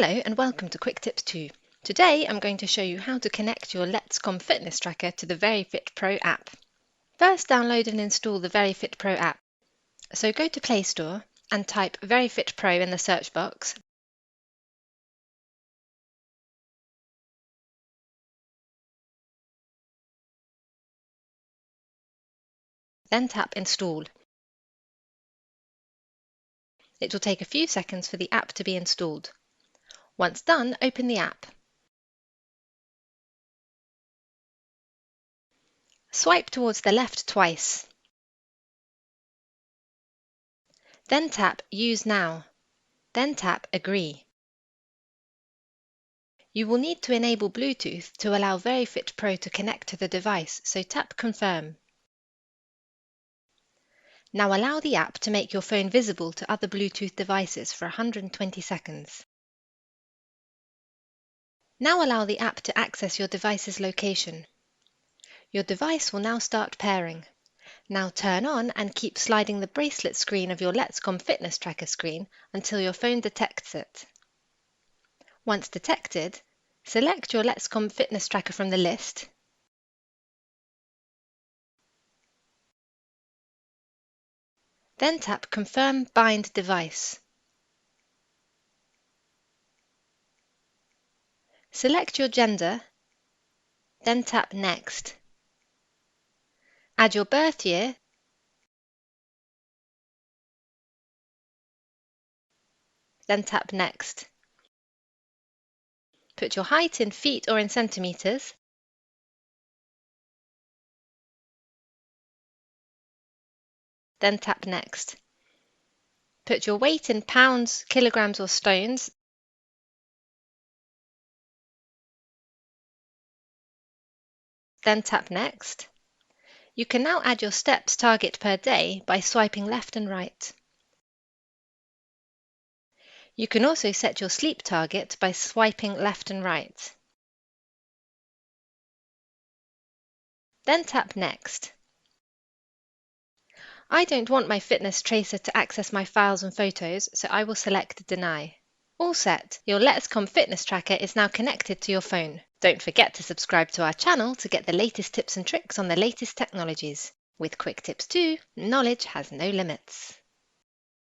Hello and welcome to Quick Tips 2. Today I'm going to show you how to connect your Letscom Fitness Tracker to the VeryFitPro app. First, download and install the VeryFitPro app. So go to Playstore and type VeryFitPro in the search box. Then tap Install. It will take a few seconds for the app to be installed. Once done, open the app. Swipe towards the left twice. Then tap Use Now. Then tap Agree. You will need to enable Bluetooth to allow VeryFitPro to connect to the device, so tap Confirm. Now allow the app to make your phone visible to other Bluetooth devices for 120 seconds. Now allow the app to access your device's location. Your device will now start pairing. Now turn on and keep sliding the bracelet screen of your Letscom Fitness Tracker screen until your phone detects it. Once detected, select your Letscom Fitness Tracker from the list. Then tap Confirm Bind Device. Select your gender, then tap Next. Add your birth year, then tap Next. Put your height in feet or in centimeters, then tap Next. Put your weight in pounds, kilograms or stones, then tap Next. You can now add your steps target per day by swiping left and right. You can also set your sleep target by swiping left and right. Then tap Next. I don't want my fitness tracer to access my files and photos, so I will select Deny. All set, your Letscom Fitness Tracker is now connected to your phone. Don't forget to subscribe to our channel to get the latest tips and tricks on the latest technologies. With Quick Tips 2, knowledge has no limits.